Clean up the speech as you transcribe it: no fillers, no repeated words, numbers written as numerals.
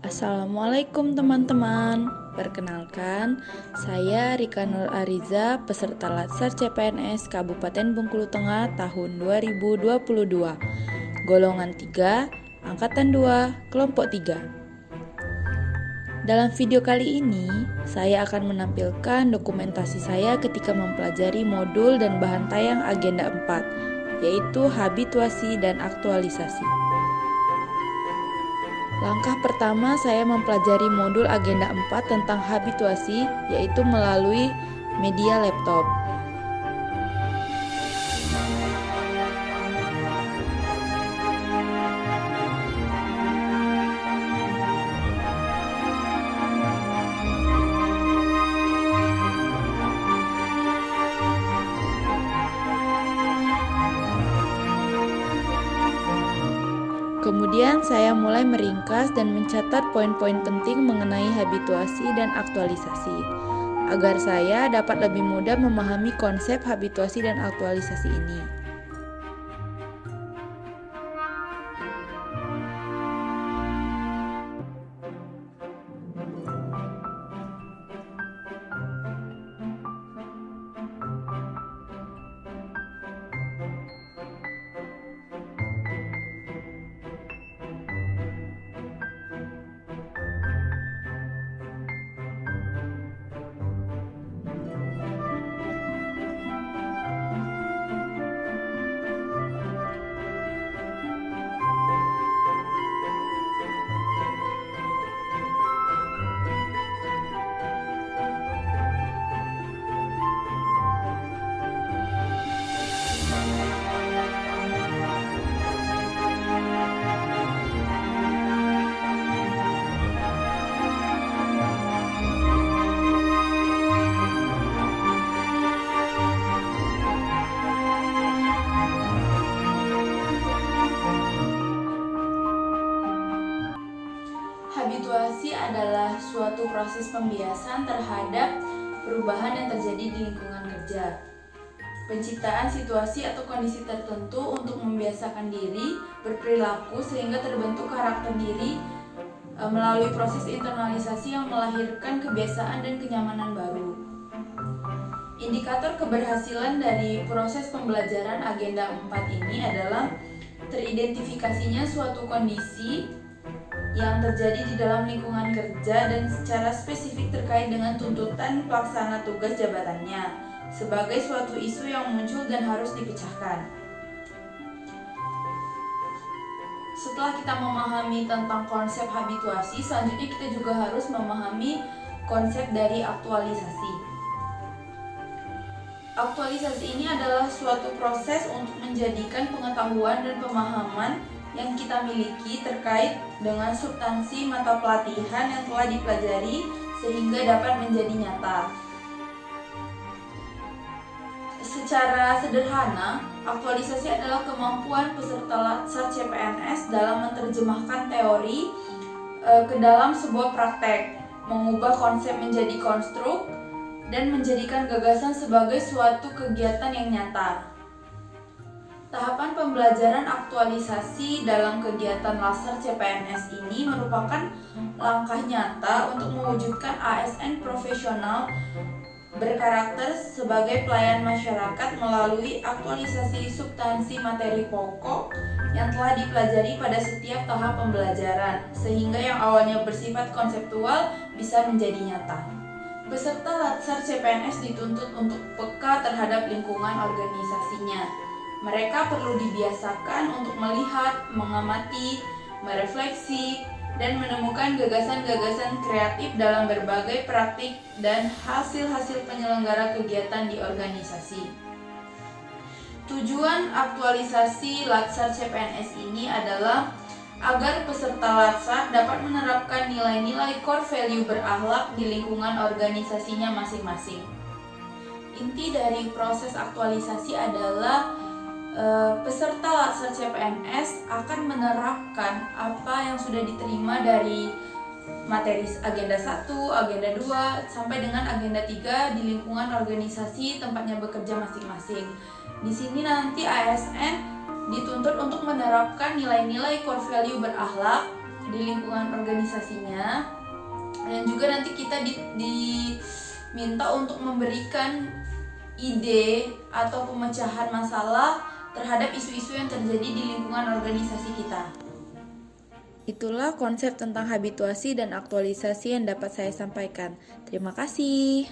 Assalamualaikum teman-teman. Perkenalkan, saya Rika Nur Ariza, peserta Latsar CPNS Kabupaten Bengkulu Tengah tahun 2022. Golongan 3, Angkatan 2, Kelompok 3. Dalam video kali ini, saya akan menampilkan dokumentasi saya ketika mempelajari modul dan bahan tayang agenda 4, yaitu habituasi dan aktualisasi. Langkah pertama, saya mempelajari modul agenda 4 tentang habituasi, yaitu melalui media laptop. Kemudian saya mulai meringkas dan mencatat poin-poin penting mengenai habituasi dan aktualisasi, agar saya dapat lebih mudah memahami konsep habituasi dan aktualisasi ini. Habituasi adalah suatu proses pembiasan terhadap perubahan yang terjadi di lingkungan kerja. Penciptaan situasi atau kondisi tertentu untuk membiasakan diri berperilaku sehingga terbentuk karakter diri melalui proses internalisasi yang melahirkan kebiasaan dan kenyamanan baru. Indikator keberhasilan dari proses pembelajaran agenda 4 ini adalah teridentifikasinya suatu kondisi yang terjadi di dalam lingkungan kerja dan secara spesifik terkait dengan tuntutan pelaksana tugas jabatannya sebagai suatu isu yang muncul dan harus dipecahkan. Setelah kita memahami tentang konsep habituasi, selanjutnya kita juga harus memahami konsep dari aktualisasi. Aktualisasi ini adalah suatu proses untuk menjadikan pengetahuan dan pemahaman yang kita miliki terkait dengan substansi mata pelatihan yang telah dipelajari sehingga dapat menjadi nyata. Secara sederhana, aktualisasi adalah kemampuan peserta Latsar CPNS dalam menerjemahkan teori ke dalam sebuah praktek, mengubah konsep menjadi konstruk, dan menjadikan gagasan sebagai suatu kegiatan yang nyata. Tahapan pembelajaran aktualisasi dalam kegiatan Latsar CPNS ini merupakan langkah nyata untuk mewujudkan ASN profesional berkarakter sebagai pelayan masyarakat melalui aktualisasi substansi materi pokok yang telah dipelajari pada setiap tahap pembelajaran, sehingga yang awalnya bersifat konseptual bisa menjadi nyata. Peserta Latsar CPNS dituntut untuk peka terhadap lingkungan organisasinya. Mereka perlu dibiasakan untuk melihat, mengamati, merefleksi, dan menemukan gagasan-gagasan kreatif dalam berbagai praktik dan hasil-hasil penyelenggara kegiatan di organisasi. Tujuan aktualisasi Latsar CPNS ini adalah agar peserta Latsar dapat menerapkan nilai-nilai core value berakhlak di lingkungan organisasinya masing-masing. Inti dari proses aktualisasi adalah peserta Latsar CPNS akan menerapkan apa yang sudah diterima dari materi agenda 1, agenda 2, sampai dengan agenda 3 di lingkungan organisasi tempatnya bekerja masing-masing. Di sini nanti ASN dituntut untuk menerapkan nilai-nilai core value berakhlak di lingkungan organisasinya, dan juga nanti kita diminta untuk memberikan ide atau pemecahan masalah terhadap isu-isu yang terjadi di lingkungan organisasi kita. Itulah konsep tentang habituasi dan aktualisasi yang dapat saya sampaikan. Terima kasih.